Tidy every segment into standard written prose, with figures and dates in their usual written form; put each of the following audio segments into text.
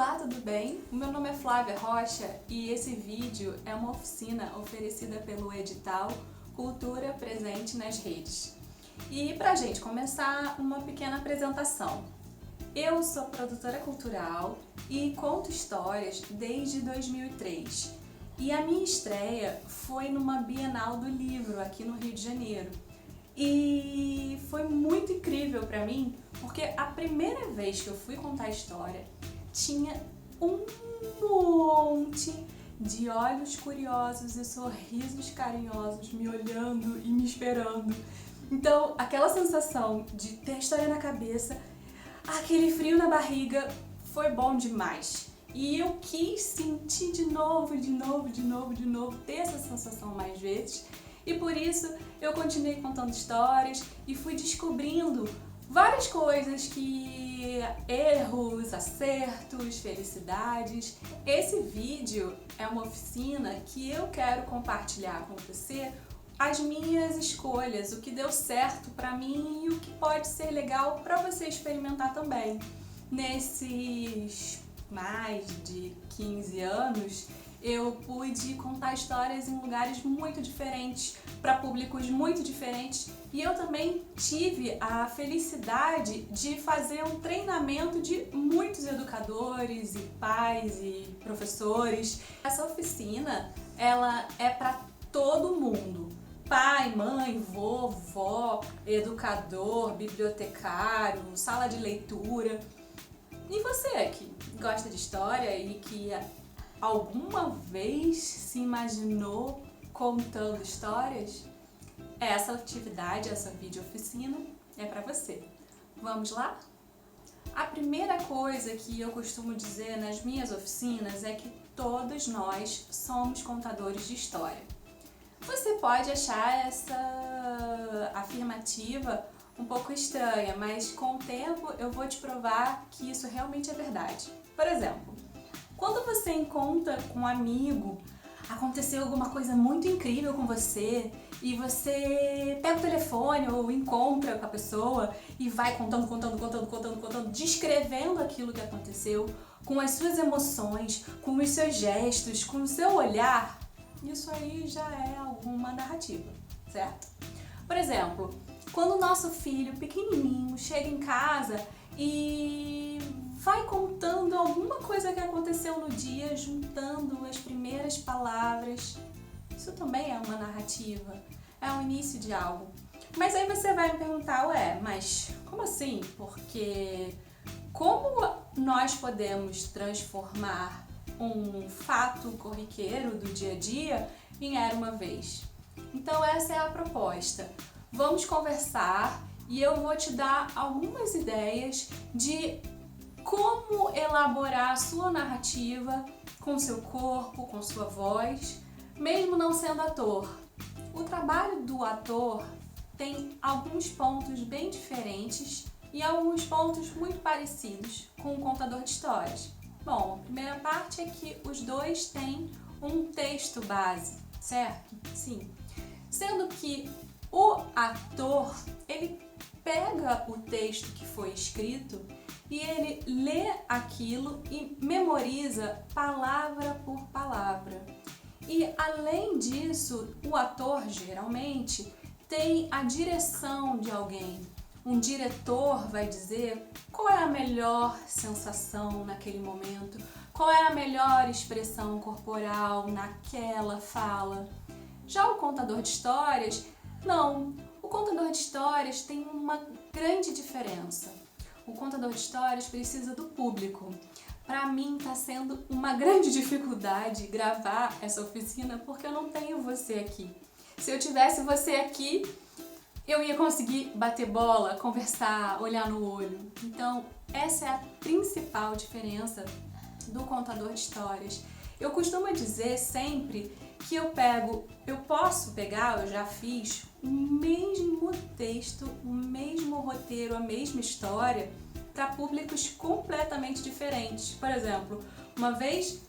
Olá, tudo bem? O meu nome é Flávia Rocha e esse vídeo é uma oficina oferecida pelo edital Cultura Presente nas Redes. E pra gente começar, uma pequena apresentação. Eu sou produtora cultural e conto histórias desde 2003. E a minha estreia foi numa Bienal do Livro aqui no Rio de Janeiro. E foi muito incrível pra mim, porque a primeira vez que eu fui contar a história, tinha um monte de olhos curiosos e sorrisos carinhosos me olhando e me esperando. Então, aquela sensação de ter a história na cabeça, aquele frio na barriga, foi bom demais. E eu quis sentir de novo, ter essa sensação mais vezes. E por isso eu continuei contando histórias e fui descobrindo várias coisas erros, acertos, felicidades. Esse vídeo é uma oficina que eu quero compartilhar com você as minhas escolhas, o que deu certo pra mim e o que pode ser legal pra você experimentar também. Nesses mais de 15 anos, eu pude contar histórias em lugares muito diferentes, para públicos muito diferentes, e eu também tive a felicidade de fazer um treinamento de muitos educadores e pais e professores. Essa oficina, ela é para todo mundo. Pai, mãe, vovó, educador, bibliotecário, sala de leitura. E você que gosta de história e que alguma vez se imaginou contando histórias? Essa atividade, essa videooficina é para você. Vamos lá? A primeira coisa que eu costumo dizer nas minhas oficinas é que todos nós somos contadores de história. Você pode achar essa afirmativa um pouco estranha, mas com o tempo eu vou te provar que isso realmente é verdade. Por exemplo, quando você encontra com um amigo, aconteceu alguma coisa muito incrível com você e você pega o telefone ou encontra com a pessoa e vai contando, descrevendo aquilo que aconteceu, com as suas emoções, com os seus gestos, com o seu olhar, isso aí já é alguma narrativa, certo? Por exemplo, quando o nosso filho pequenininho chega em casa e vai contando alguma coisa que aconteceu no dia, juntando as primeiras palavras. Isso também é uma narrativa, é o início de algo. Mas aí você vai me perguntar, mas como assim? Porque como nós podemos transformar um fato corriqueiro do dia a dia em Era Uma Vez? Então essa é a proposta. Vamos conversar e eu vou te dar algumas ideias de como elaborar a sua narrativa com seu corpo, com sua voz, mesmo não sendo ator. O trabalho do ator tem alguns pontos bem diferentes e alguns pontos muito parecidos com o contador de histórias. Bom, a primeira parte é que os dois têm um texto base, certo? Sim. Sendo que o ator, ele pega o texto que foi escrito e ele lê aquilo e memoriza palavra por palavra. E além disso, o ator geralmente tem a direção de alguém. Um diretor vai dizer qual é a melhor sensação naquele momento, qual é a melhor expressão corporal naquela fala. Já o contador de histórias, não. O contador de histórias tem uma grande diferença. O contador de histórias precisa do público. Para mim está sendo uma grande dificuldade gravar essa oficina porque eu não tenho você aqui. Se eu tivesse você aqui, eu ia conseguir bater bola, conversar, olhar no olho. Então, essa é a principal diferença do contador de histórias. Eu costumo dizer sempre que eu já fiz o mesmo texto, o mesmo roteiro, a mesma história para públicos completamente diferentes. Por exemplo, uma vez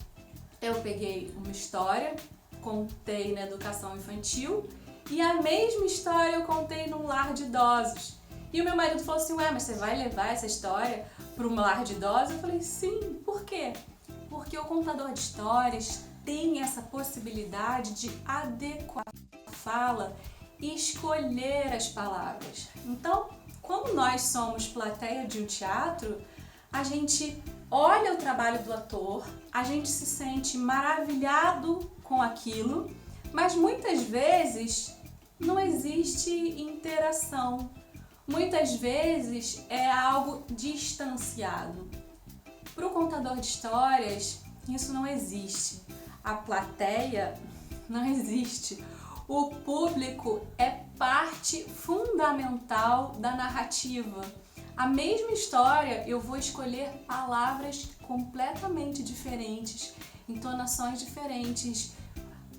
eu peguei uma história, contei na educação infantil e a mesma história eu contei num lar de idosos. E o meu marido falou assim, mas você vai levar essa história para um lar de idosos? Eu falei, sim. Por quê? Porque o contador de histórias tem essa possibilidade de adequar a fala e escolher as palavras. Então, quando nós somos plateia de um teatro, a gente olha o trabalho do ator, a gente se sente maravilhado com aquilo, mas muitas vezes não existe interação. Muitas vezes é algo distanciado. Para o contador de histórias, isso não existe. A plateia não existe. O público é parte fundamental da narrativa. A mesma história, eu vou escolher palavras completamente diferentes, entonações diferentes,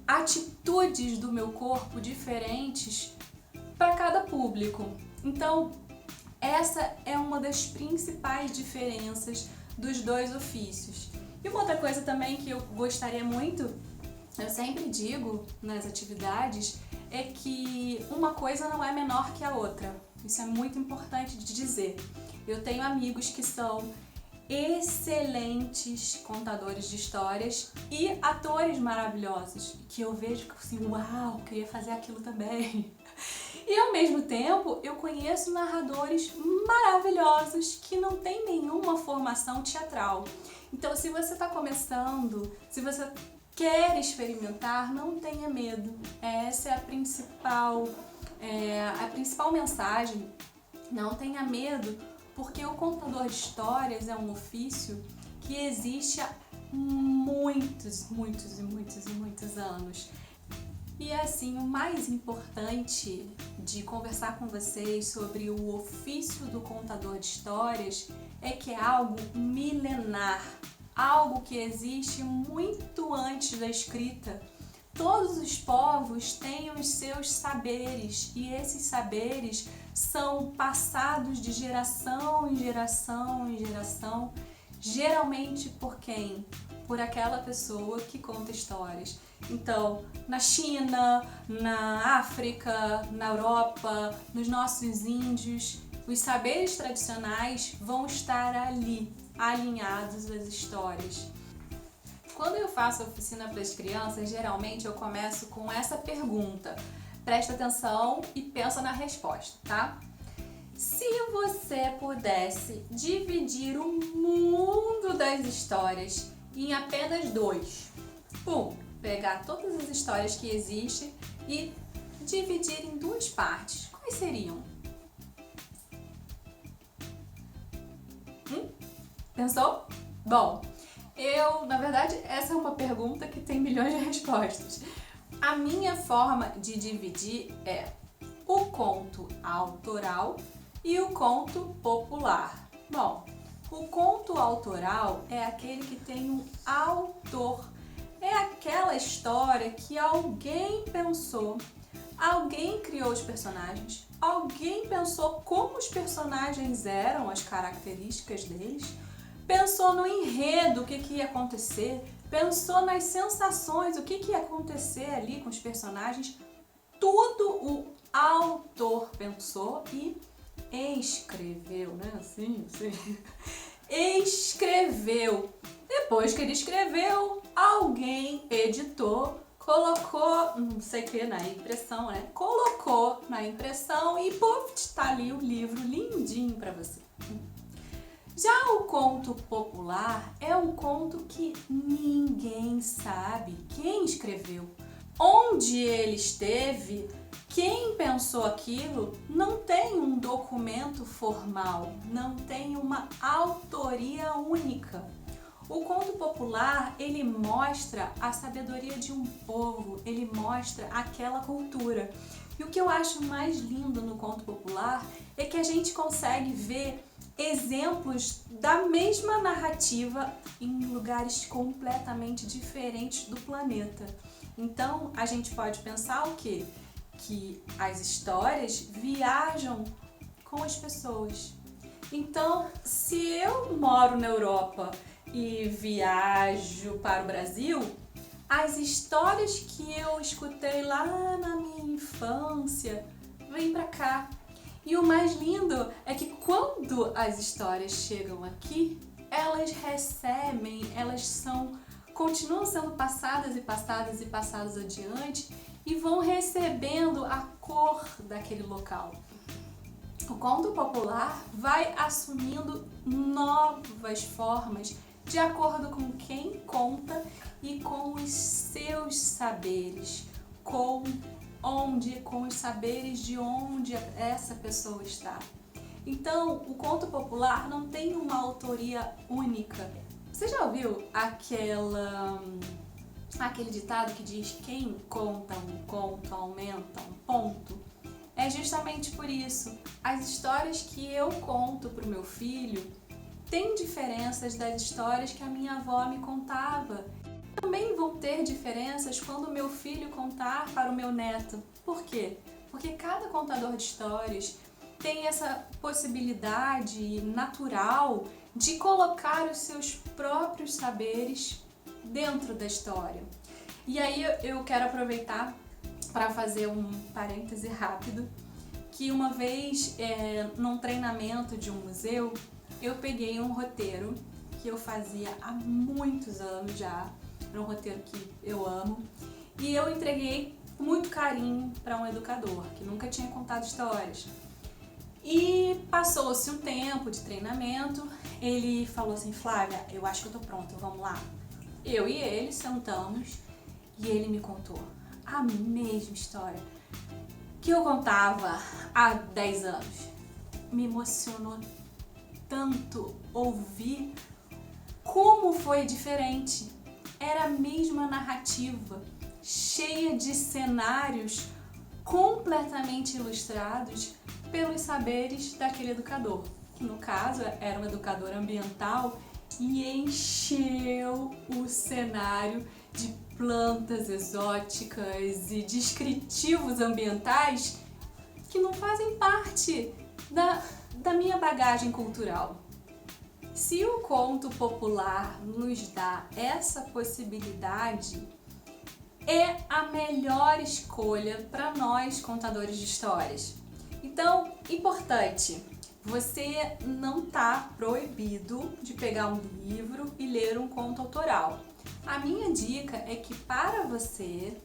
atitudes do meu corpo diferentes para cada público. Então, essa é uma das principais diferenças dos dois ofícios. E uma outra coisa também que eu gostaria muito, eu sempre digo nas atividades, é que uma coisa não é menor que a outra. Isso é muito importante de dizer. Eu tenho amigos que são excelentes contadores de histórias e atores maravilhosos, que eu vejo assim, uau, queria fazer aquilo também. E ao mesmo tempo, eu conheço narradores maravilhosos que não têm nenhuma formação teatral. Então, se você está começando, se você quer experimentar, não tenha medo. Essa é a principal mensagem. Não tenha medo, porque o contador de histórias é um ofício que existe há muitos anos. E assim, o mais importante de conversar com vocês sobre o ofício do contador de histórias é que é algo milenar, algo que existe muito antes da escrita. Todos os povos têm os seus saberes e esses saberes são passados de geração em geração em geração, geralmente por quem? Por aquela pessoa que conta histórias. Então, na China, na África, na Europa, nos nossos índios, os saberes tradicionais vão estar ali, alinhados às histórias. Quando eu faço oficina para as crianças, geralmente eu começo com essa pergunta. Presta atenção e pensa na resposta, tá? Se você pudesse dividir o mundo das histórias em apenas dois, pegar todas as histórias que existem e dividir em duas partes, quais seriam? Pensou? Bom, na verdade, essa é uma pergunta que tem milhões de respostas. A minha forma de dividir é o conto autoral e o conto popular. Bom, o conto autoral é aquele que tem um autor. É aquela história que alguém pensou, alguém criou os personagens, alguém pensou como os personagens eram, as características deles, pensou no enredo, o que ia acontecer, pensou nas sensações, o que ia acontecer ali com os personagens. Tudo o autor pensou e escreveu, né? Assim. Escreveu. Depois que ele escreveu, alguém editou, colocou, não sei o que, na impressão, né? Colocou na impressão e tá ali o livro lindinho para você. Já o conto popular é um conto que ninguém sabe quem escreveu, onde ele esteve, quem pensou aquilo. Não tem um documento formal, não tem uma autoria única. O conto popular, ele mostra a sabedoria de um povo, ele mostra aquela cultura. E o que eu acho mais lindo no conto popular é que a gente consegue ver exemplos da mesma narrativa em lugares completamente diferentes do planeta. Então, a gente pode pensar o quê? Que as histórias viajam com as pessoas. Então, se eu moro na Europa e viajo para o Brasil, as histórias que eu escutei lá na minha infância vêm para cá. E o mais lindo é que quando as histórias chegam aqui, elas recebem, continuam sendo passadas e passadas e passadas adiante e vão recebendo a cor daquele local. O conto popular vai assumindo novas formas de acordo com quem conta e com os seus saberes, com os saberes de onde essa pessoa está. Então, o conto popular não tem uma autoria única. Você já ouviu aquele ditado que diz: quem conta um conto aumenta um ponto? É justamente por isso. As histórias que eu conto para o meu filho têm diferenças das histórias que a minha avó me contava. Também vão ter diferenças quando o meu filho contar para o meu neto. Por quê? Porque cada contador de histórias tem essa possibilidade natural de colocar os seus próprios saberes dentro da história. E aí eu quero aproveitar para fazer um parêntese rápido, que uma vez num treinamento de um museu, eu peguei um roteiro que eu fazia há muitos anos já, era um roteiro que eu amo, e eu entreguei com muito carinho para um educador que nunca tinha contado histórias. E passou-se um tempo de treinamento, ele falou assim: Flávia, eu acho que eu tô pronta, vamos lá. Eu e ele sentamos e ele me contou a mesma história que eu contava há 10 anos. Me emocionou tanto ouvir como foi diferente. Era a mesma narrativa, cheia de cenários completamente ilustrados pelos saberes daquele educador, que no caso era um educador ambiental, e encheu o cenário de plantas exóticas e descritivos ambientais que não fazem parte da minha bagagem cultural. Se o conto popular nos dá essa possibilidade, é a melhor escolha para nós contadores de histórias. Então, importante, você não está proibido de pegar um livro e ler um conto autoral. A minha dica é que para você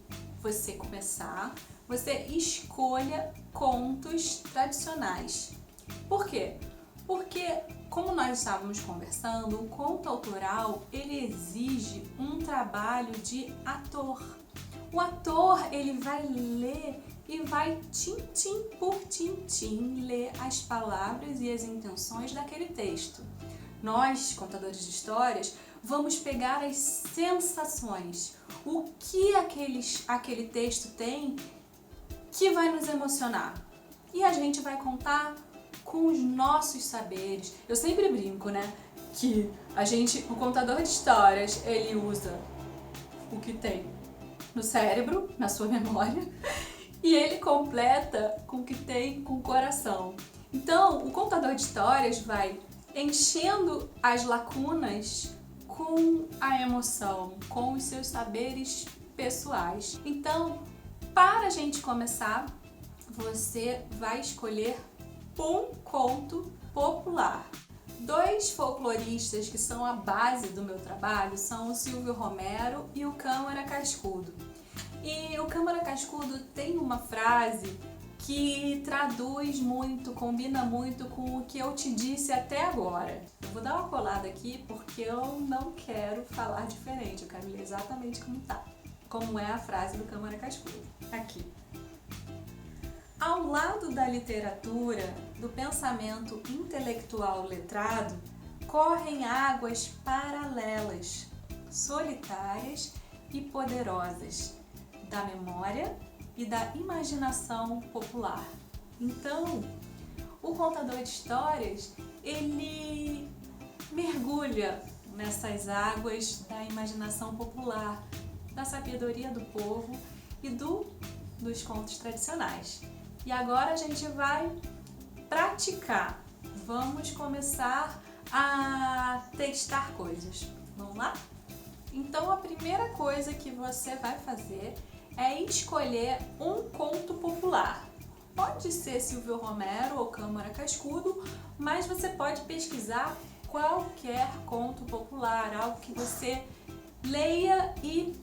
começar, você escolha contos tradicionais. Por quê? Porque, como nós estávamos conversando, o conto autoral, ele exige um trabalho de ator. O ator, ele vai ler e vai tintim por tintim ler as palavras e as intenções daquele texto. Nós, contadores de histórias, vamos pegar as sensações, o que aquele texto tem que vai nos emocionar. E a gente vai contar com os nossos saberes. Eu sempre brinco, né, que o contador de histórias, ele usa o que tem no cérebro, na sua memória, e ele completa com o que tem com o coração. Então, o contador de histórias vai enchendo as lacunas com a emoção, com os seus saberes pessoais. Então, para a gente começar, você vai escolher um conto popular. 2 folcloristas que são a base do meu trabalho são o Silvio Romero e o Câmara Cascudo. E o Câmara Cascudo tem uma frase que traduz muito, combina muito com o que eu te disse até agora. Eu vou dar uma colada aqui porque eu não quero falar diferente, eu quero ler exatamente como é a frase do Câmara Cascudo. Aqui. Ao lado da literatura, do pensamento intelectual letrado, correm águas paralelas, solitárias e poderosas, da memória e da imaginação popular. Então, o contador de histórias, ele mergulha nessas águas da imaginação popular, da sabedoria do povo e dos contos tradicionais. E agora a gente vai praticar. Vamos começar a testar coisas. Vamos lá? Então, a primeira coisa que você vai fazer é escolher um conto popular. pode ser Silvio Romero ou Câmara Cascudo, mas você pode pesquisar qualquer conto popular, algo que você leia e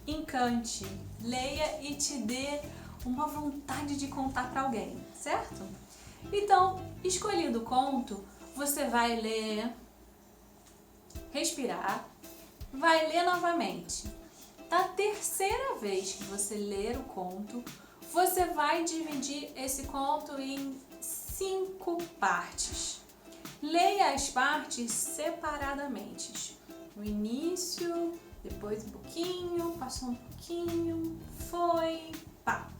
encante, leia e te dê uma vontade de contar para alguém, certo? Então, escolhido o conto, você vai ler, respirar, vai ler novamente. Da terceira vez que você ler o conto, você vai dividir esse conto em 5 partes. Leia as partes separadamente. No início, depois um pouquinho, passou um pouquinho, foi...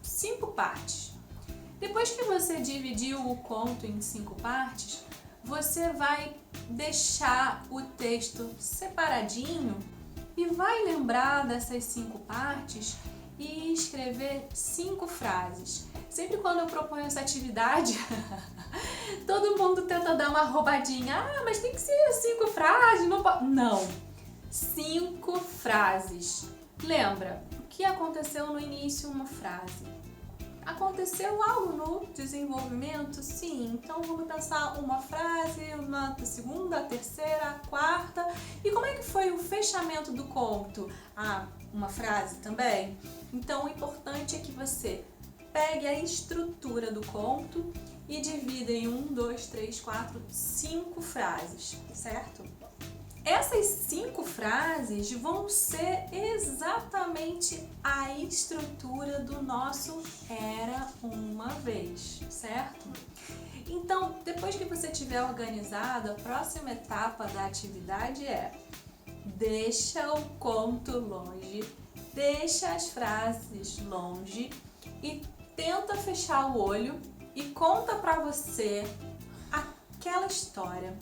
5 partes. Depois que você dividiu o conto em 5 partes, você vai deixar o texto separadinho e vai lembrar dessas 5 partes e escrever 5 frases. Sempre quando eu proponho essa atividade, todo mundo tenta dar uma roubadinha. Ah, mas tem que ser 5 frases, não pode... Não, 5 frases. Lembra, o que aconteceu no início? Uma frase. Aconteceu algo no desenvolvimento? Sim. Então vamos pensar uma frase, uma segunda, terceira, quarta. E como é que foi o fechamento do conto? Ah, uma frase também? Então o importante é que você pegue a estrutura do conto e divida em 1, 2, 3, 4, 5 frases, certo? Essas 5 frases vão ser exatamente a estrutura do nosso Era Uma Vez, certo? Então, depois que você tiver organizado, a próxima etapa da atividade é: deixa o conto longe, deixa as frases longe e tenta fechar o olho e conta pra você aquela história.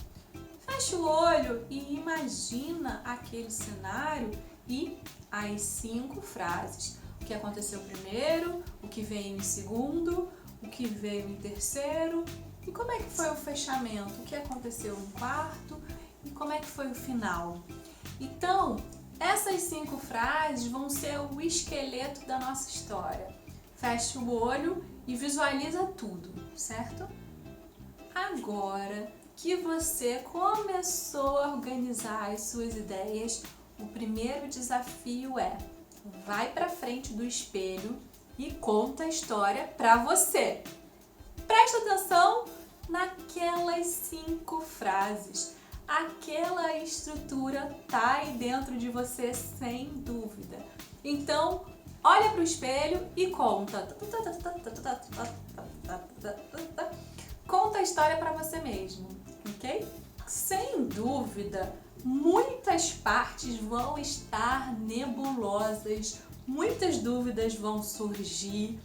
Fecha o olho e imagina aquele cenário e as 5 frases. O que aconteceu primeiro, o que veio em segundo, o que veio em terceiro e como é que foi o fechamento, o que aconteceu em quarto e como é que foi o final. Então, essas 5 frases vão ser o esqueleto da nossa história. Fecha o olho e visualiza tudo, certo? Agora que você começou a organizar as suas ideias, o primeiro desafio é: vai para frente do espelho e conta a história para você. Presta atenção naquelas 5 frases. Aquela estrutura tá aí dentro de você sem dúvida. Então, olha para o espelho e conta. Conta a história para você mesmo, ok? Sem dúvida, muitas partes vão estar nebulosas, muitas dúvidas vão surgir,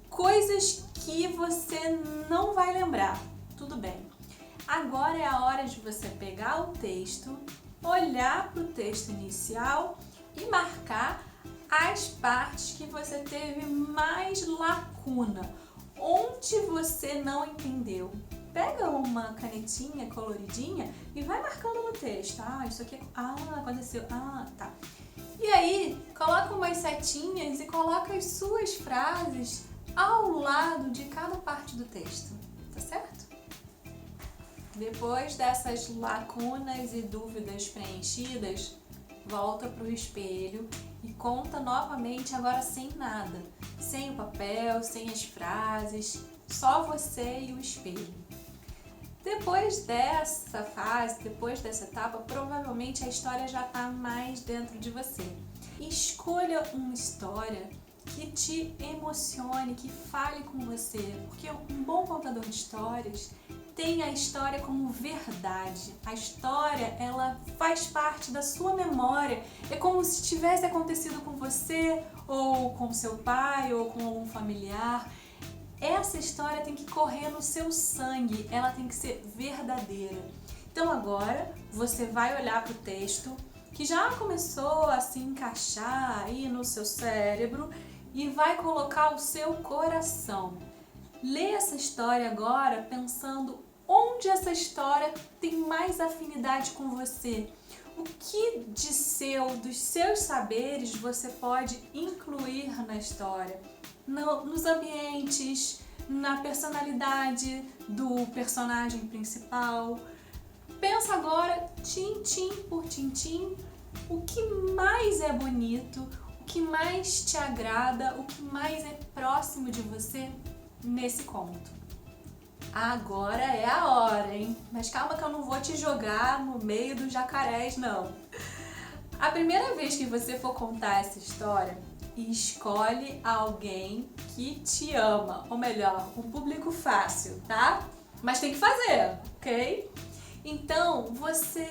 coisas que você não vai lembrar. Tudo bem. Agora é a hora de você pegar o texto, olhar para o texto inicial e marcar as partes que você teve mais lacuna. Onde você não entendeu? Pega uma canetinha coloridinha e vai marcando no texto. Ah, isso aqui aconteceu. Ah, tá. E aí, coloca umas setinhas e coloca as suas frases ao lado de cada parte do texto. Tá certo? Depois dessas lacunas e dúvidas preenchidas, volta para o espelho e conta novamente, agora sem nada, sem o papel, sem as frases, só você e o espelho. Depois dessa fase, depois dessa etapa, provavelmente a história já está mais dentro de você. Escolha uma história que te emocione, que fale com você, porque um bom contador de histórias tem a história como verdade. A história, ela faz parte da sua memória. É como se tivesse acontecido com você, ou com seu pai, ou com algum familiar. Essa história tem que correr no seu sangue, ela tem que ser verdadeira. Então agora você vai olhar para o texto, que já começou a se encaixar aí no seu cérebro, e vai colocar o seu coração. Lê essa história agora pensando onde essa história tem mais afinidade com você. O que dos seus saberes você pode incluir na história? Nos ambientes, na personalidade do personagem principal. Pensa agora, tintim por tintim, o que mais é bonito, o que mais te agrada, o que mais é próximo de você nesse conto. Agora é a hora, hein? Mas calma que eu não vou te jogar no meio dos jacarés, não. A primeira vez que você for contar essa história, escolhe alguém que te ama, ou melhor, um público fácil, tá? Mas tem que fazer, ok? Então, você,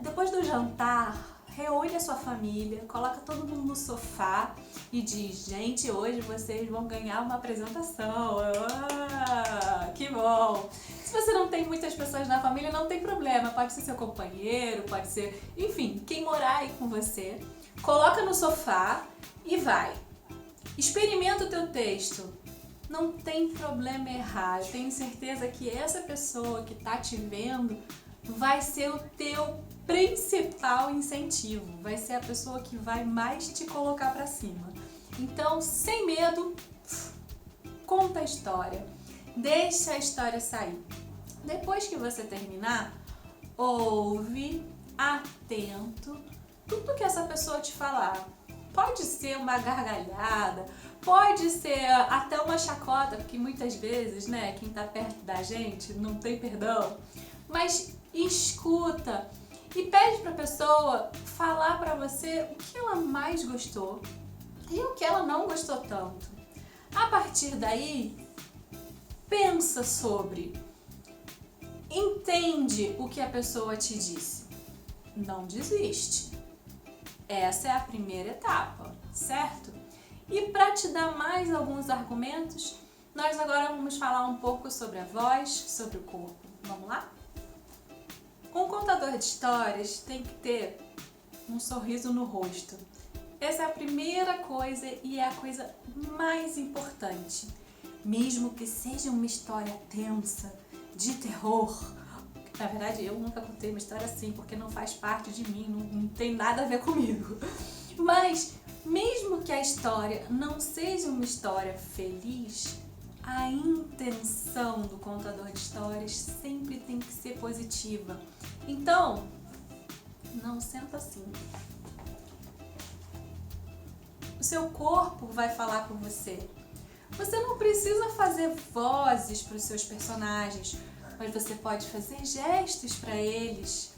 depois do jantar, reúne a sua família, coloca todo mundo no sofá e diz: gente, hoje vocês vão ganhar uma apresentação. Ah, que bom! Se você não tem muitas pessoas na família, não tem problema. Pode ser seu companheiro, pode ser, enfim, quem morar aí com você. Coloca no sofá e vai. Experimenta o teu texto. Não tem problema errar. Eu tenho certeza que essa pessoa que tá te vendo vai ser o teu principal incentivo. Vai ser a pessoa que vai mais te colocar pra cima. Então, sem medo, conta a história. Deixa a história sair. Depois que você terminar, ouve, atento, tudo que essa pessoa te falar. Pode ser uma gargalhada, pode ser até uma chacota, porque muitas vezes, né, quem tá perto da gente não tem perdão. Mas escuta e pede pra pessoa falar pra você o que ela mais gostou e o que ela não gostou tanto. A partir daí, pensa sobre, entende o que a pessoa te disse. Não desiste. Essa é a primeira etapa, certo? E para te dar mais alguns argumentos, nós agora vamos falar um pouco sobre a voz, sobre o corpo. Vamos lá? Um contador de histórias tem que ter um sorriso no rosto. Essa é a primeira coisa e é a coisa mais importante. Mesmo que seja uma história tensa, de terror. Na verdade, eu nunca contei uma história assim, porque não faz parte de mim, não tem nada a ver comigo. Mas, mesmo que a história não seja uma história feliz, a intenção do contador de histórias sempre tem que ser positiva. Então, não senta assim. O seu corpo vai falar por você. Você não precisa fazer vozes para os seus personagens, mas você pode fazer gestos para eles.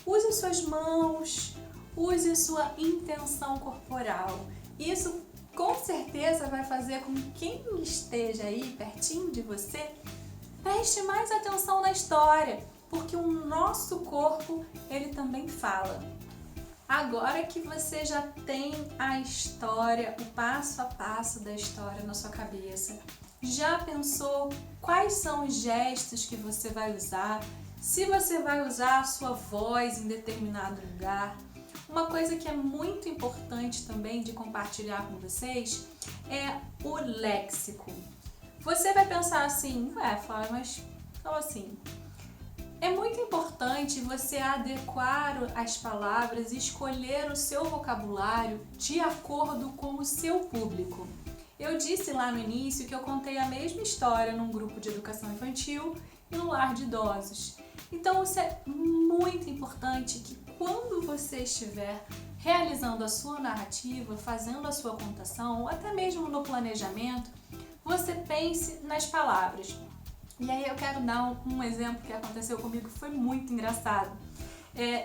Use suas mãos, use sua intenção corporal. Isso com certeza vai fazer com que quem esteja aí pertinho de você preste mais atenção na história, porque o nosso corpo, ele também fala. Agora que você já tem a história, o passo a passo da história na sua cabeça, já pensou quais são os gestos que você vai usar? Se você vai usar a sua voz em determinado lugar? Uma coisa que é muito importante também de compartilhar com vocês é o léxico. Você vai pensar assim, Flávia, mas como assim? É muito importante você adequar as palavras e escolher o seu vocabulário de acordo com o seu público. Eu disse lá no início que eu contei a mesma história num grupo de educação infantil e no lar de idosos. Então, isso é muito importante que quando você estiver realizando a sua narrativa, fazendo a sua contação, ou até mesmo no planejamento, você pense nas palavras. E aí eu quero dar um exemplo que aconteceu comigo que foi muito engraçado.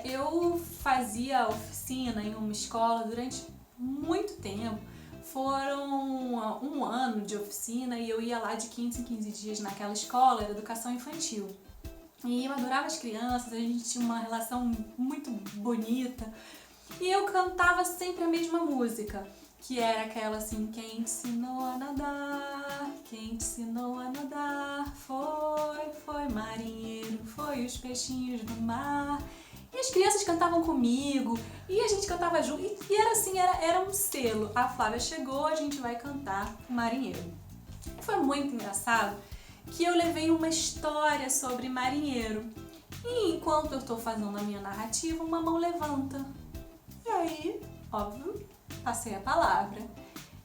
Eu fazia oficina em uma escola durante muito tempo. Foram um ano de oficina e eu ia lá de 15 em 15 dias naquela escola, era educação infantil. E eu adorava as crianças, a gente tinha uma relação muito bonita. E eu cantava sempre a mesma música, que era aquela assim: quem te ensinou a nadar, quem te ensinou a nadar, foi marinheiro, foi os peixinhos do mar. E as crianças cantavam comigo, e a gente cantava junto, e era assim, era um selo. A Flávia chegou, a gente vai cantar Marinheiro. Foi muito engraçado que eu levei uma história sobre marinheiro. E enquanto eu estou fazendo a minha narrativa, uma mão levanta. E aí, óbvio, passei a palavra.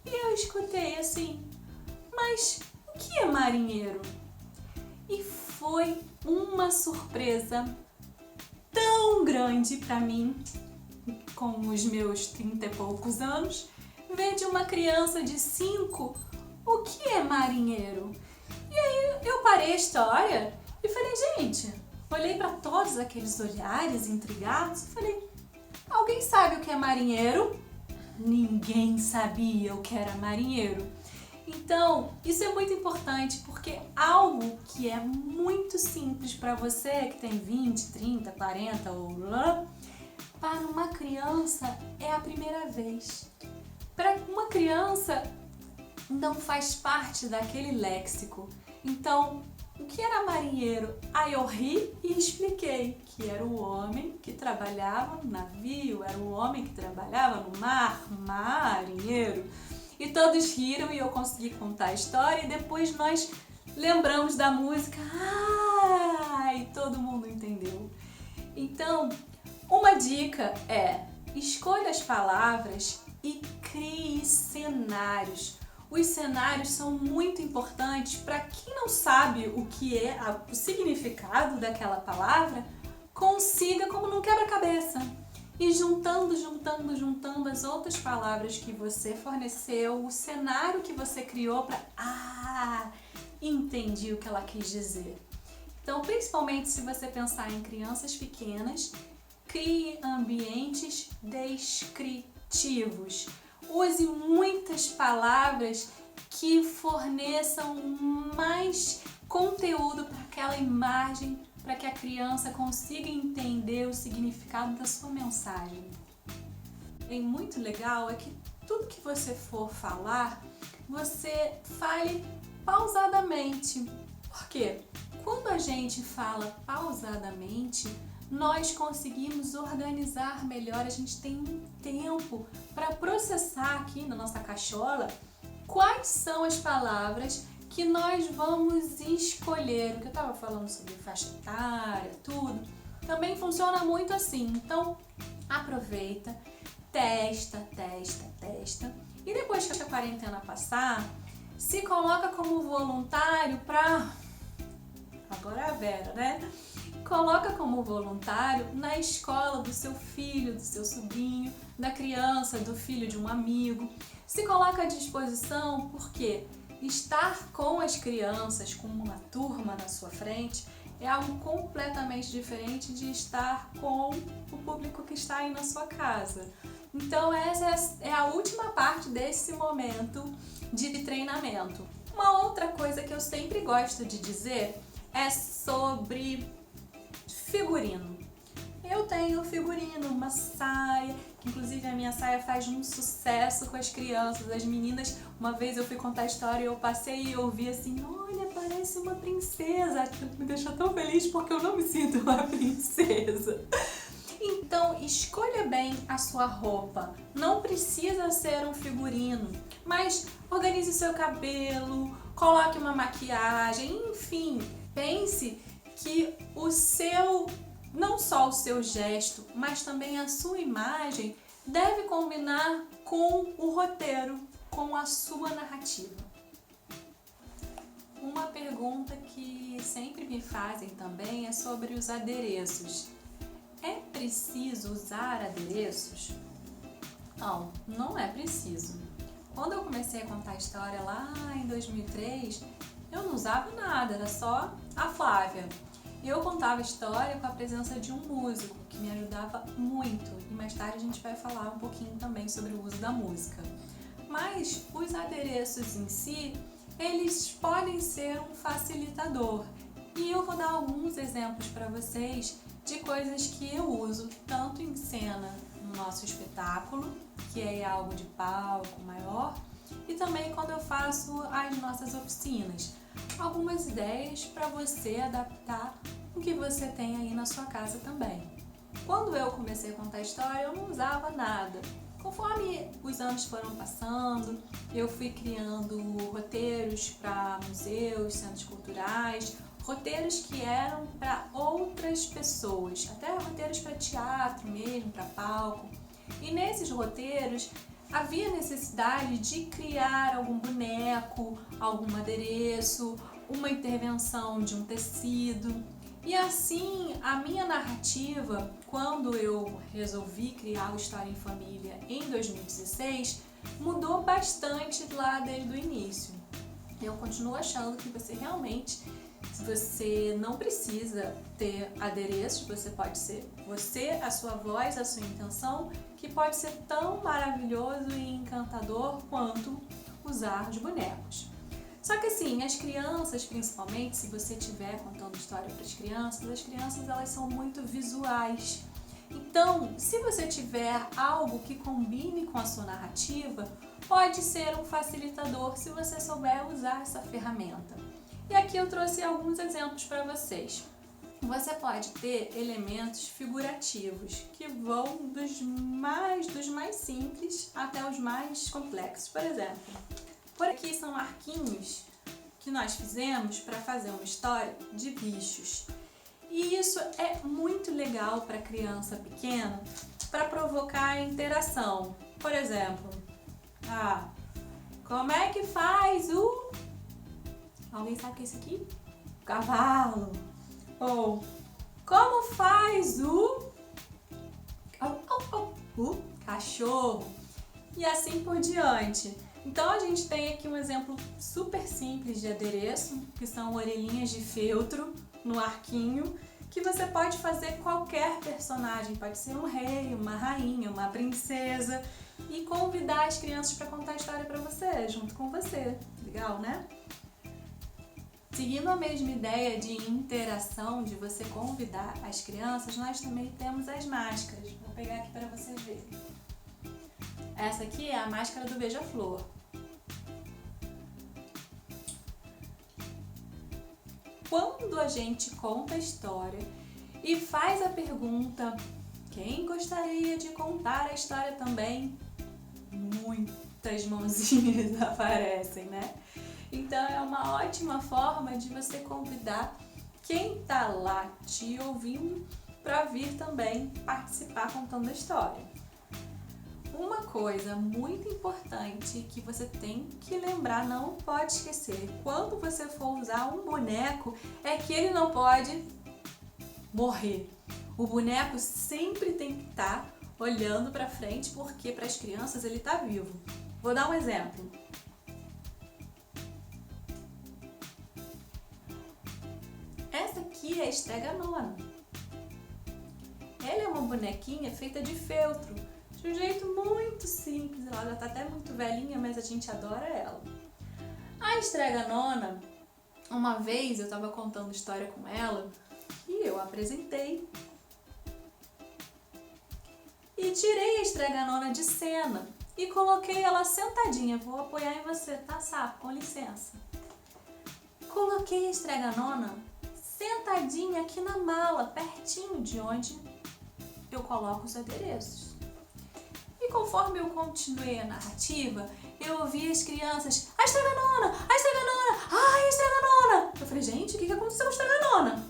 E eu escutei assim: mas o que é marinheiro? E foi uma surpresa tão grande para mim, com os meus 30 e poucos anos, ver de uma criança de 5 o que é marinheiro. E aí eu parei a história e falei, gente, olhei para todos aqueles olhares intrigados e falei, alguém sabe o que é marinheiro? Ninguém sabia o que era marinheiro. Então, isso é muito importante porque algo que é muito simples para você que tem 20, 30, 40 ou lá, para uma criança é a primeira vez. Para uma criança não faz parte daquele léxico. Então, o que era marinheiro? Aí eu ri e expliquei que era o homem que trabalhava no navio, era o homem que trabalhava no mar, marinheiro. E todos riram e eu consegui contar a história e depois nós lembramos da música. E todo mundo entendeu. Então, uma dica é: escolha as palavras e crie cenários. Os cenários são muito importantes para quem não sabe o que é o significado daquela palavra, consiga como num quebra-cabeça. E juntando as outras palavras que você forneceu, o cenário que você criou para entendi o que ela quis dizer. Então, principalmente se você pensar em crianças pequenas, crie ambientes descritivos. Use muitas palavras que forneçam mais conteúdo para aquela imagem, para que a criança consiga entender o significado da sua mensagem. E muito legal é que tudo que você for falar, você fale pausadamente. Por quê? Quando a gente fala pausadamente, nós conseguimos organizar melhor, a gente tem um tempo para processar aqui na nossa cachola quais são as palavras que nós vamos escolher. O que eu estava falando sobre faixa etária, tudo, também funciona muito assim. Então, aproveita, testa. E depois que a quarentena passar, se coloca como voluntário para... Agora é a Vera, né? Coloca como voluntário na escola do seu filho, do seu sobrinho, da criança, do filho de um amigo. Se coloca à disposição porque estar com as crianças, com uma turma na sua frente, é algo completamente diferente de estar com o público que está aí na sua casa. Então essa é a última parte desse momento de treinamento. Uma outra coisa que eu sempre gosto de dizer é sobre figurino. Eu tenho figurino, uma saia, que inclusive a minha saia faz um sucesso com as crianças, as meninas. Uma vez eu fui contar a história e eu passei e eu vi assim, olha, parece uma princesa. Aquilo me deixou tão feliz porque eu não me sinto uma princesa. Então, escolha bem a sua roupa. Não precisa ser um figurino, mas organize o seu cabelo, coloque uma maquiagem, enfim, pense que não só o seu gesto, mas também a sua imagem deve combinar com o roteiro, com a sua narrativa. Uma pergunta que sempre me fazem também é sobre os adereços. É preciso usar adereços? Não é preciso. Quando eu comecei a contar a história lá em 2003, eu não usava nada, era só a Flávia. Eu contava a história com a presença de um músico que me ajudava muito e mais tarde a gente vai falar um pouquinho também sobre o uso da música. Mas os adereços em si, eles podem ser um facilitador e eu vou dar alguns exemplos para vocês de coisas que eu uso tanto em cena no nosso espetáculo, que é algo de palco maior, e também quando eu faço as nossas oficinas. Algumas ideias para você adaptar o que você tem aí na sua casa também. Quando eu comecei a contar a história, eu não usava nada. Conforme os anos foram passando, eu fui criando roteiros para museus, centros culturais, roteiros que eram para outras pessoas, até roteiros para teatro mesmo, para palco. E nesses roteiros, havia necessidade de criar algum boneco, algum adereço, uma intervenção de um tecido. E assim, a minha narrativa, quando eu resolvi criar o História em Família em 2016, mudou bastante lá desde o início. Eu continuo achando que você não precisa ter adereços, você pode ser você, a sua voz, a sua intenção, que pode ser tão maravilhoso e encantador quanto usar os bonecos. Só que assim, as crianças, principalmente, se você estiver contando história para as crianças elas são muito visuais. Então, se você tiver algo que combine com a sua narrativa, pode ser um facilitador se você souber usar essa ferramenta. E aqui eu trouxe alguns exemplos para vocês. Você pode ter elementos figurativos que vão dos mais simples até os mais complexos. Por exemplo, por aqui são arquinhos que nós fizemos para fazer uma história de bichos. E isso é muito legal para criança pequena para provocar interação. Por exemplo, como é que faz o... Alguém sabe o que é isso aqui? Cavalo. Ou como faz o cachorro. E assim por diante. Então a gente tem aqui um exemplo super simples de adereço, que são orelhinhas de feltro no arquinho, que você pode fazer qualquer personagem, pode ser um rei, uma rainha, uma princesa, e convidar as crianças para contar a história para você, junto com você. Legal, né? Seguindo a mesma ideia de interação, de você convidar as crianças, nós também temos as máscaras. Vou pegar aqui para vocês verem. Essa aqui é a máscara do beija-flor. Quando a gente conta a história e faz a pergunta, quem gostaria de contar a história também? Muitas mãozinhas aparecem, né? Então é uma ótima forma de você convidar quem está lá te ouvindo para vir também participar contando a história. Uma coisa muito importante que você tem que lembrar, não pode esquecer, quando você for usar um boneco, é que ele não pode morrer. O boneco sempre tem que estar olhando para frente, porque para as crianças ele está vivo. Vou dar um exemplo. Essa aqui é a Estrega-Nona. Ela é uma bonequinha feita de feltro, de um jeito muito simples. Ela já está até muito velhinha, mas a gente adora ela. A Estrega-Nona, uma vez eu estava contando história com ela e eu apresentei. E tirei a Estrega-Nona de cena e coloquei ela sentadinha. Vou apoiar em você, tá, Sá? Com licença. Coloquei a Estrega-Nona sentadinha aqui na mala, pertinho de onde eu coloco os adereços. E conforme eu continuei a narrativa, eu ouvi as crianças, a Estrega-Nona, a Estrega-Nona, ai, a Estrega-Nona. Eu falei, gente, o que aconteceu com a Estrega-Nona?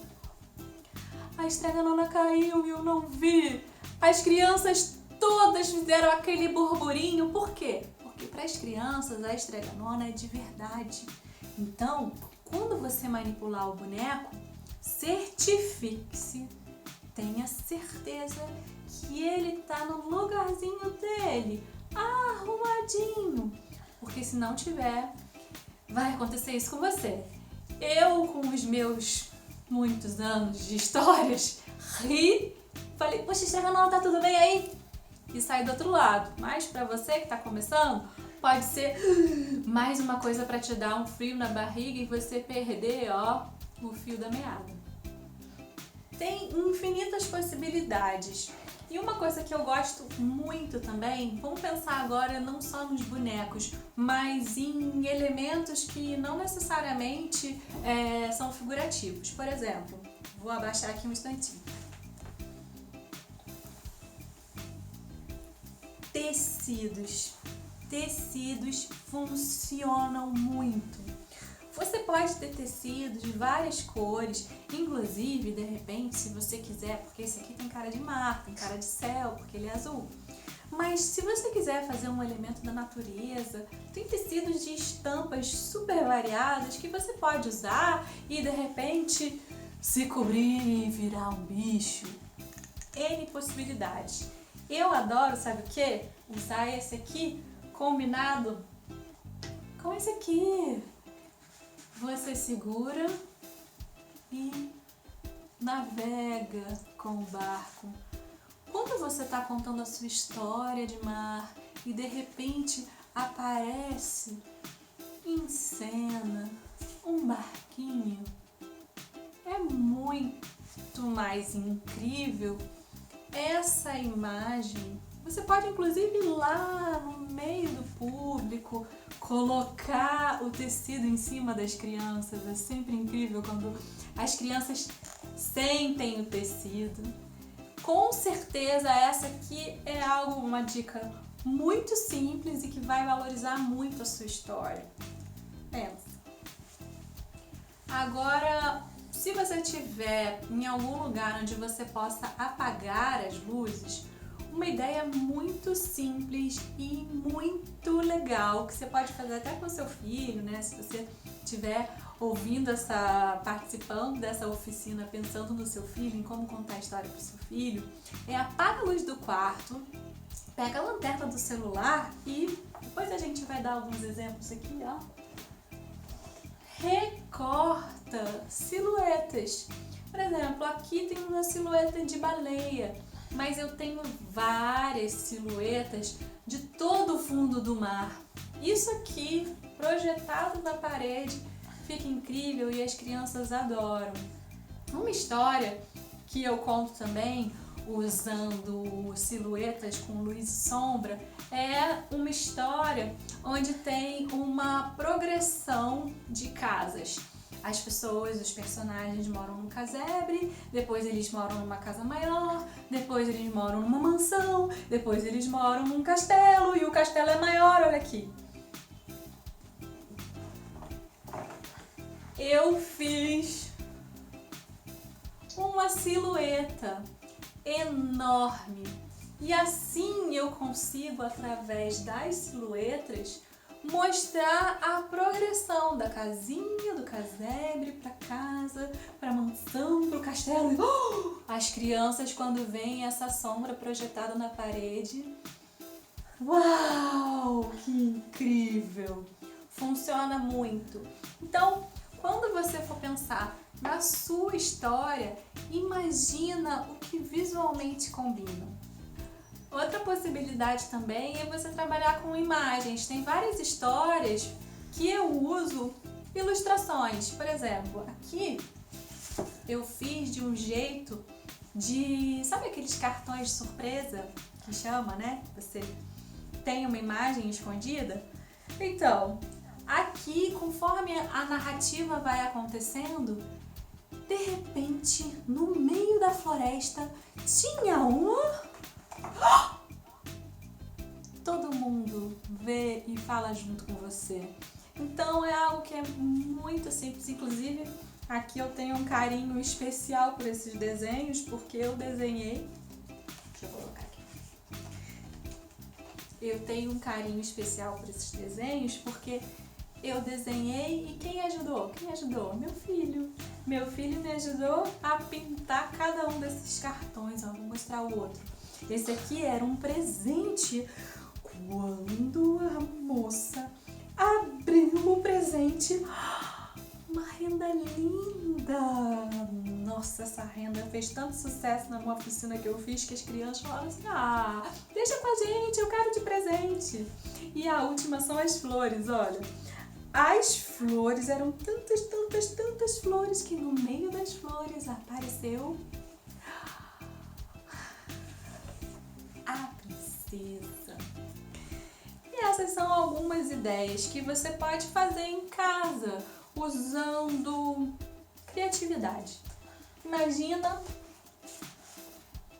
A Estrega-Nona caiu e eu não vi. As crianças todas fizeram aquele burburinho. Por quê? Porque para as crianças a Estrega-Nona é de verdade. Então, quando você manipular o boneco, certifique-se, tenha certeza que ele está no lugarzinho dele, arrumadinho. Porque se não tiver, vai acontecer isso com você. Eu, com os meus muitos anos de histórias, ri, falei, poxa, Estrega-Nona, tá tudo bem aí? E saí do outro lado. Mas para você que está começando, pode ser mais uma coisa para te dar um frio na barriga e você perder, o fio da meada. Tem infinitas possibilidades. E uma coisa que eu gosto muito também, vamos pensar agora não só nos bonecos, mas em elementos que não necessariamente são figurativos. Por exemplo, vou abaixar aqui um instantinho. Tecidos. Tecidos funcionam muito. Você pode ter tecidos de várias cores, inclusive, de repente, se você quiser, porque esse aqui tem cara de mar, tem cara de céu, porque ele é azul. Mas se você quiser fazer um elemento da natureza, tem tecidos de estampas super variadas que você pode usar e de repente se cobrir e virar um bicho. N possibilidades. Eu adoro, sabe o que? Usar esse aqui combinado com esse aqui. Você segura e navega com o barco. Quando você está contando a sua história de mar e de repente aparece em cena um barquinho, é muito mais incrível essa imagem. Você pode inclusive ir lá no meio do público colocar o tecido em cima das crianças. É sempre incrível quando as crianças sentem o tecido. Com certeza essa aqui é uma dica muito simples e que vai valorizar muito a sua história. Pensa. Agora, se você tiver em algum lugar onde você possa apagar as luzes, uma ideia muito simples e muito legal que você pode fazer até com seu filho, né? Se você estiver participando dessa oficina, pensando no seu filho, em como contar a história para o seu filho, apaga a luz do quarto, pega a lanterna do celular e depois a gente vai dar alguns exemplos aqui, ó. Recorta silhuetas. Por exemplo, aqui tem uma silhueta de baleia, mas eu tenho várias silhuetas de todo o fundo do mar. Isso aqui, projetado na parede, fica incrível e as crianças adoram. Uma história que eu conto também, usando silhuetas com luz e sombra, é uma história onde tem uma progressão de casas. As pessoas, os personagens moram num casebre, depois eles moram numa casa maior, depois eles moram numa mansão, depois eles moram num castelo e o castelo é maior, olha aqui. Eu fiz uma silhueta enorme e assim eu consigo, através das silhuetas, mostrar a progressão da casinha, do casebre, para casa, para mansão, para o castelo. As crianças, quando veem essa sombra projetada na parede, uau, que incrível! Funciona muito. Então, quando você for pensar na sua história, imagina o que visualmente combina. Outra possibilidade também é você trabalhar com imagens. Tem várias histórias que eu uso ilustrações. Por exemplo, aqui eu fiz de um jeito de... Sabe aqueles cartões de surpresa que chama, né? Você tem uma imagem escondida? Então, aqui, conforme a narrativa vai acontecendo, de repente, no meio da floresta, tinha uma... Todo mundo vê e fala junto com você. Então é algo que é muito simples. Inclusive, aqui eu tenho um carinho especial por esses desenhos, porque eu desenhei. Deixa eu colocar aqui. Eu tenho um carinho especial por esses desenhos, porque eu desenhei e quem ajudou? Quem ajudou? Meu filho. Meu filho me ajudou a pintar cada um desses cartões. Ó, vou mostrar o outro. Esse aqui era um presente. Quando a moça abriu o presente, uma renda linda! Nossa, essa renda fez tanto sucesso na oficina que eu fiz que as crianças falaram assim: deixa com a gente, eu quero de presente. E a última são as flores, olha. As flores eram tantas flores que no meio das flores apareceu a princesa. E essas são algumas ideias que você pode fazer em casa usando criatividade.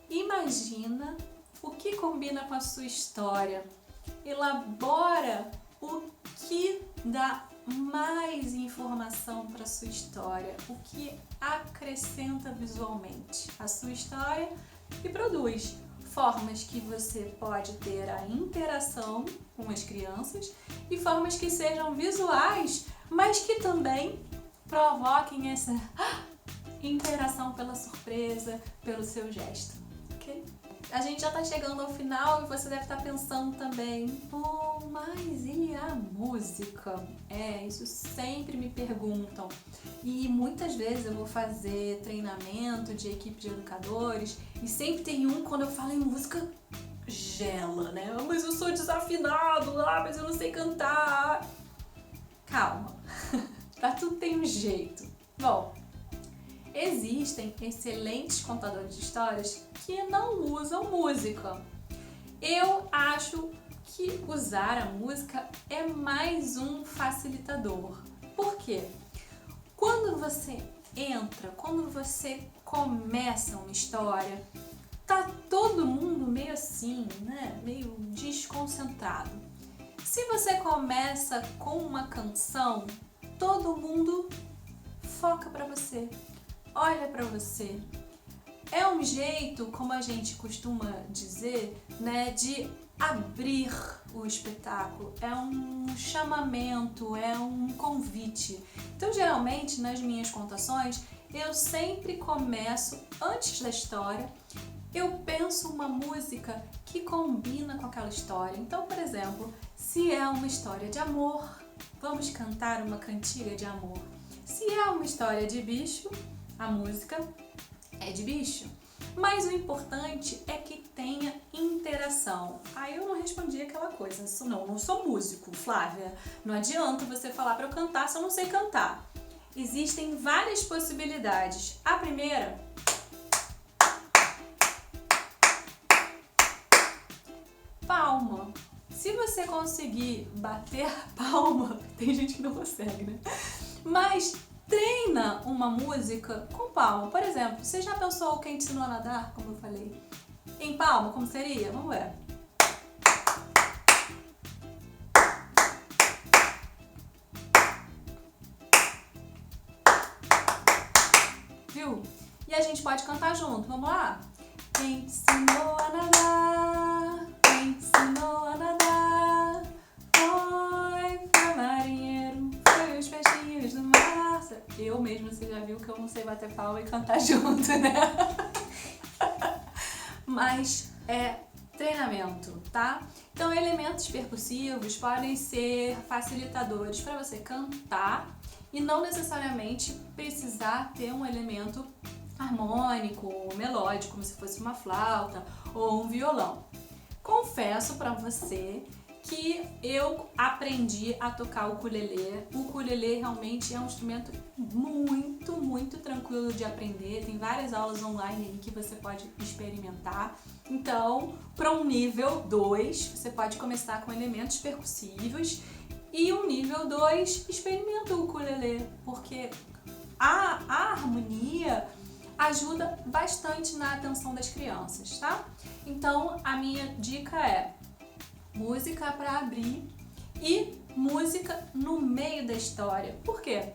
Imagina o que combina com a sua história. Elabora o que dá mais informação para a sua história, o que acrescenta visualmente a sua história e produz formas que você pode ter a interação com as crianças e formas que sejam visuais, mas que também provoquem essa interação pela surpresa, pelo seu gesto, ok? A gente já tá chegando ao final e você deve estar pensando também, pô, mas e a música? Isso sempre me perguntam. E muitas vezes eu vou fazer treinamento de equipe de educadores e sempre tem quando eu falo em música, gela, né? Mas eu sou desafinado, mas eu não sei cantar. Calma, pra tudo tem um jeito. Bom, existem excelentes contadores de histórias que não usam música. Eu acho que usar a música é mais um facilitador. Por quê? Quando você quando você começa uma história, tá todo mundo meio assim, né? Meio desconcentrado. Se você começa com uma canção, todo mundo foca pra você, olha pra você. É um jeito, como a gente costuma dizer, né, de abrir o espetáculo. É um chamamento, é um convite. Então, geralmente, nas minhas contações, eu sempre começo, antes da história, eu penso uma música que combina com aquela história. Então, por exemplo, se é uma história de amor, vamos cantar uma cantiga de amor. Se é uma história de bicho, a música é de bicho. Mas o importante é que tenha interação. Aí eu não respondi aquela coisa, não sou músico, Flávia. Não adianta você falar para eu cantar se eu não sei cantar. Existem várias possibilidades. A primeira, palma. Se você conseguir bater palma, tem gente que não consegue, né? Mas treina uma música com palma. Por exemplo, você já pensou quem te ensinou a nadar, como eu falei? Em palma, como seria? Vamos ver. Viu? E a gente pode cantar junto. Vamos lá? Quem te ensinou a nadar? Quem te ensinou a nadar? Foi marinheiro, foi os peixinhos do mar. Eu mesmo, você já viu que eu não sei bater palma e cantar junto, né? Mas é treinamento, tá? Então, elementos percussivos podem ser facilitadores para você cantar e não necessariamente precisar ter um elemento harmônico ou melódico, como se fosse uma flauta ou um violão. Confesso para você que eu aprendi a tocar o ukulele. O ukulele realmente é um instrumento muito, muito tranquilo de aprender. Tem várias aulas online aí que você pode experimentar. Então, para um nível 2, você pode começar com elementos percussivos e um nível 2, experimenta o ukulele, porque a harmonia ajuda bastante na atenção das crianças, tá? Então, a minha dica é música para abrir e música no meio da história. Por quê?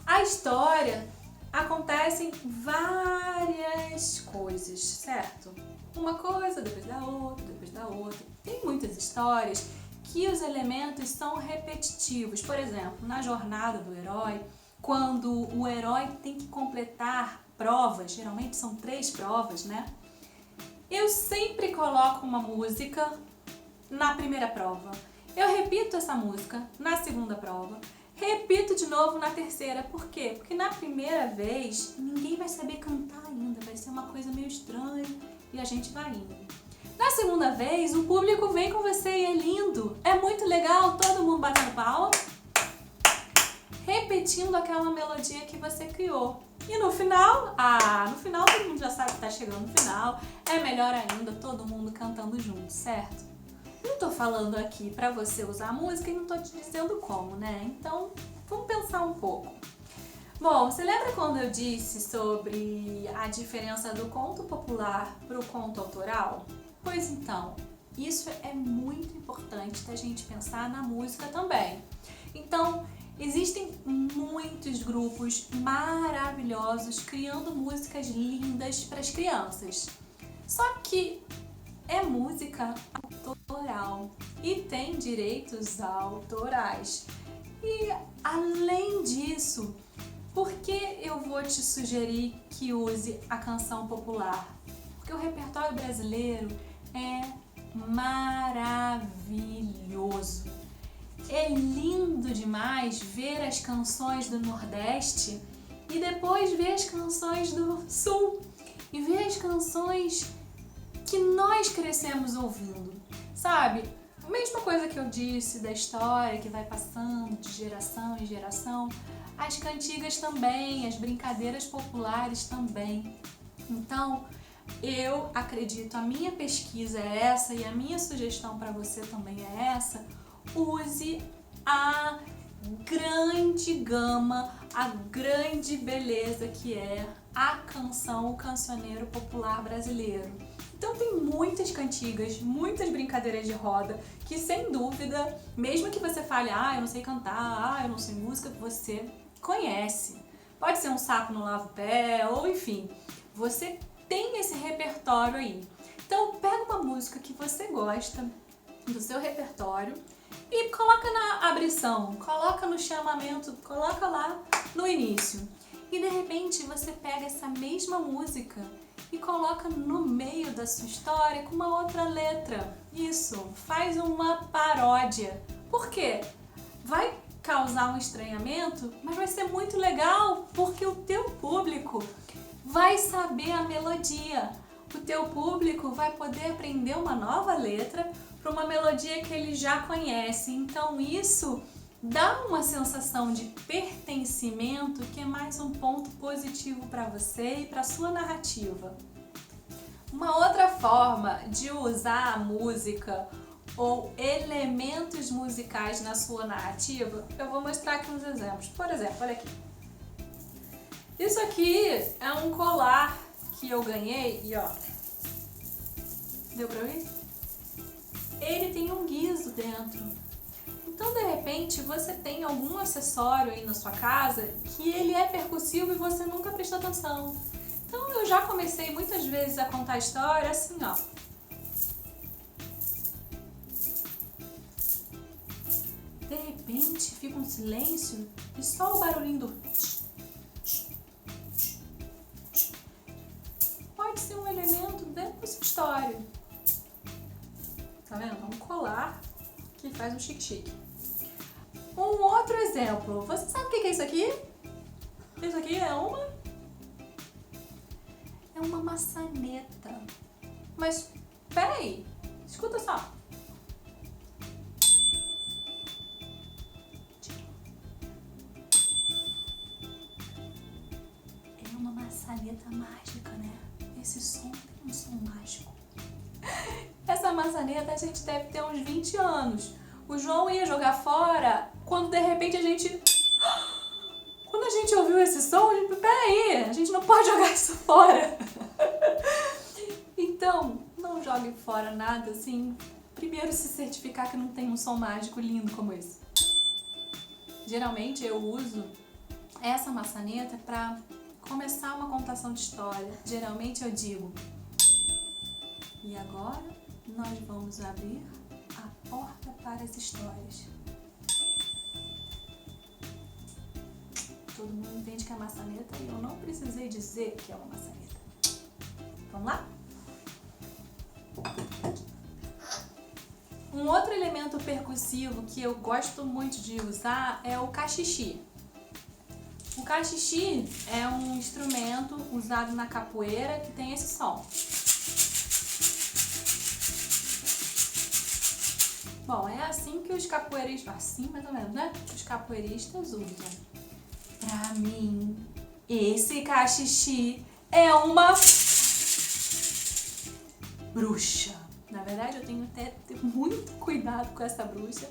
A história acontecem várias coisas, certo? Uma coisa depois da outra, depois da outra. Tem muitas histórias que os elementos são repetitivos. Por exemplo, na jornada do herói, quando o herói tem que completar provas, geralmente são 3 provas, né? Eu sempre coloco uma música na primeira prova. Eu repito essa música na segunda prova. Repito de novo na terceira. Por quê? Porque na primeira vez ninguém vai saber cantar ainda. Vai ser uma coisa meio estranha e a gente vai indo. Na segunda vez, o público vem com você e é lindo. É muito legal, todo mundo batendo palma, repetindo aquela melodia que você criou. E no final, no final todo mundo já sabe que tá chegando no final. É melhor ainda todo mundo cantando junto, certo? Não tô falando aqui pra você usar a música e não tô te dizendo como, né? Então, vamos pensar um pouco. Bom, você lembra quando eu disse sobre a diferença do conto popular pro conto autoral? Pois então, isso é muito importante da gente pensar na música também. Então, existem muitos grupos maravilhosos criando músicas lindas para as crianças. Só que é música autoral e tem direitos autorais. E além disso, por que eu vou te sugerir que use a canção popular? Porque o repertório brasileiro é maravilhoso. É lindo demais ver as canções do Nordeste e depois ver as canções do Sul e ver as canções que nós crescemos ouvindo, sabe? A mesma coisa que eu disse da história que vai passando de geração em geração, as cantigas também, as brincadeiras populares também. Então, eu acredito, a minha pesquisa é essa e a minha sugestão para você também é essa: use a grande gama, a grande beleza que é a canção, o cancioneiro popular brasileiro. Então tem muitas cantigas, muitas brincadeiras de roda que, sem dúvida, mesmo que você fale, eu não sei cantar, eu não sei música, você conhece. Pode ser um saco no lava-pé, ou enfim, você tem esse repertório aí. Então pega uma música que você gosta do seu repertório e coloca na abrição, coloca no chamamento, coloca lá no início. E de repente você pega essa mesma música e coloca no meio da sua história com uma outra letra. Isso, faz uma paródia. Por quê? Vai causar um estranhamento, mas vai ser muito legal porque o teu público vai saber a melodia. O teu público vai poder aprender uma nova letra para uma melodia que ele já conhece. Então isso dá uma sensação de pertencimento que é mais um ponto positivo para você e para sua narrativa. Uma outra forma de usar a música ou elementos musicais na sua narrativa, eu vou mostrar aqui uns exemplos. Por exemplo, olha aqui. Isso aqui é um colar que eu ganhei e ó, deu pra ver? Ele tem um guizo dentro. Então, de repente, você tem algum acessório aí na sua casa que ele é percussivo e você nunca prestou atenção. Então, eu já comecei muitas vezes a contar a história assim, ó. De repente, fica um silêncio e só o barulhinho do... Pode ser um elemento dentro da sua história. Tá vendo? É um colar que faz um chique-chique. Um outro exemplo. Você sabe o que é isso aqui? Isso aqui é uma maçaneta. Mas, peraí. Escuta só. É uma maçaneta mágica, né? Esse som tem um som mágico. Essa maçaneta a gente deve ter uns 20 anos. O João ia jogar fora quando de repente Quando a gente ouviu esse som, a gente, peraí, a gente não pode jogar isso fora. Então, não jogue fora nada assim. Primeiro se certificar que não tem um som mágico lindo como esse. Geralmente eu uso essa maçaneta para começar uma contação de história. Geralmente eu digo: e agora nós vamos abrir a porta para as histórias. Todo mundo entende que é maçaneta e eu não precisei dizer que é uma maçaneta. Vamos lá? Um outro elemento percussivo que eu gosto muito de usar é o cachixi. O cachixi é um instrumento usado na capoeira que tem esse som. Bom, é assim que os capoeiristas, assim mais ou menos, né? Os capoeiristas usam. Pra mim, esse cachixi é uma bruxa. Na verdade, eu tenho até que ter muito cuidado com essa bruxa,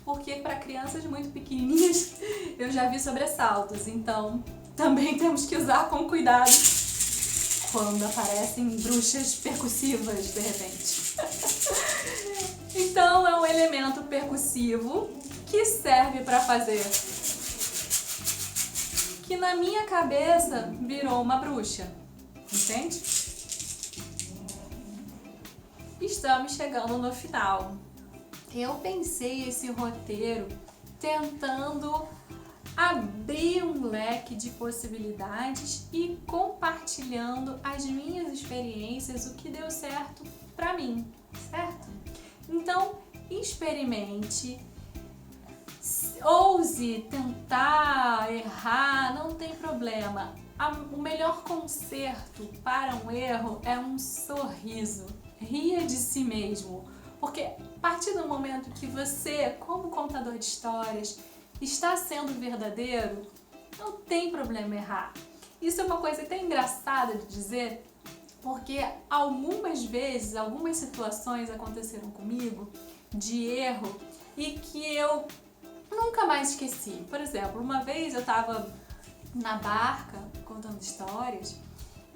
porque para crianças muito pequenininhas eu já vi sobressaltos. Então, também temos que usar com cuidado quando aparecem bruxas percussivas, de repente. Então, é um elemento percussivo que serve para fazer que na minha cabeça virou uma bruxa, entende? estamos chegando no final. Eu pensei esse roteiro tentando abrir um leque de possibilidades e compartilhando as minhas experiências, o que deu certo pra mim, certo? Então, experimente, ouse tentar, errar, não tem problema. O melhor conserto para um erro é um sorriso. Ria de si mesmo, porque a partir do momento que você, como contador de histórias, está sendo verdadeiro, não tem problema errar. Isso é uma coisa até engraçada de dizer, porque algumas vezes, algumas situações aconteceram comigo de erro e que eu nunca mais esqueci. Por exemplo, uma vez eu estava na barca contando histórias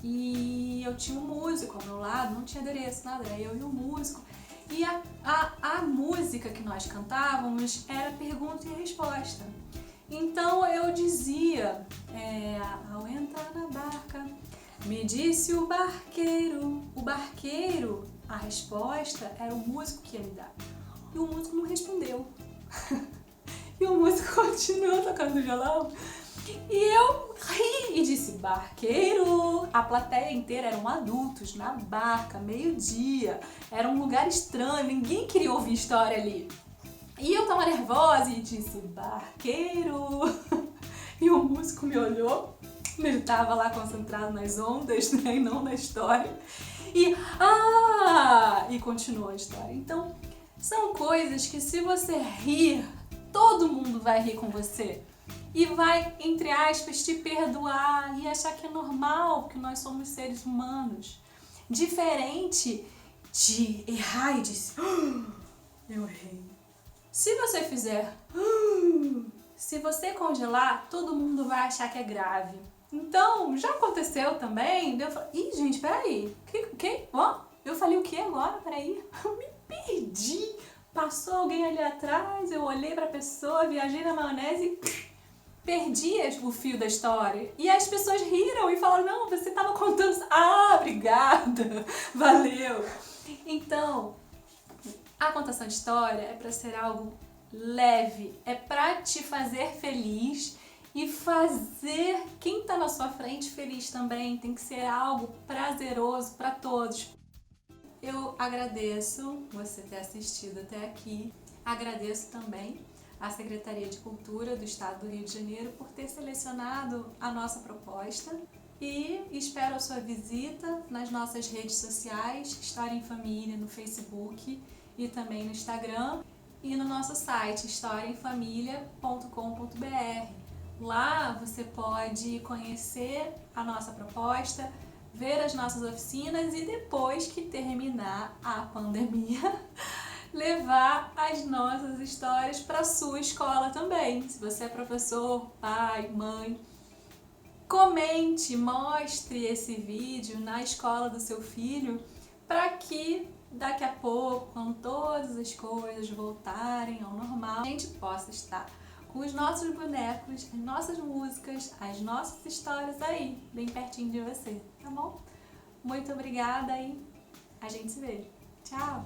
e eu tinha um músico ao meu lado, não tinha adereço, nada, era eu e o músico. E a música que nós cantávamos era pergunta e resposta. Então eu dizia, ao entrar na barca, me disse o barqueiro, a resposta era o músico que ia me dar. E o músico não respondeu. E o músico continuou tocando violão. E eu ri e disse, barqueiro. A plateia inteira eram adultos, na barca, meio-dia. Era um lugar estranho, ninguém queria ouvir história ali. E eu tava nervosa e disse, barqueiro. E o músico me olhou, ele tava lá concentrado nas ondas, né, e não na história. E continuou a história. Então, são coisas que se você rir, todo mundo vai rir com você. E vai, entre aspas, te perdoar e achar que é normal, porque nós somos seres humanos. Diferente de errar e dizer, eu errei. Se você fizer, se você congelar, todo mundo vai achar que é grave. Então, já aconteceu também, eu falei, gente, peraí, eu falei o que agora? Peraí, eu me perdi. Passou alguém ali atrás, eu olhei pra pessoa, viajei na maionese e perdi o fio da história. E as pessoas riram e falaram, não, você estava contando... Ah, obrigada, valeu. Então, a contação de história é para ser algo leve, é para te fazer feliz e fazer quem está na sua frente feliz também. Tem que ser algo prazeroso para todos. Eu agradeço você ter assistido até aqui. Agradeço também a Secretaria de Cultura do Estado do Rio de Janeiro por ter selecionado a nossa proposta e espero a sua visita nas nossas redes sociais, História em Família no Facebook e também no Instagram e no nosso site historiaemfamilia.com.br. Lá você pode conhecer a nossa proposta, ver as nossas oficinas e depois que terminar a pandemia, levar as nossas histórias para a sua escola também. Se você é professor, pai, mãe, comente, mostre esse vídeo na escola do seu filho para que daqui a pouco, quando todas as coisas voltarem ao normal, a gente possa estar com os nossos bonecos, as nossas músicas, as nossas histórias aí, bem pertinho de você, tá bom? Muito obrigada e a gente se vê. Tchau!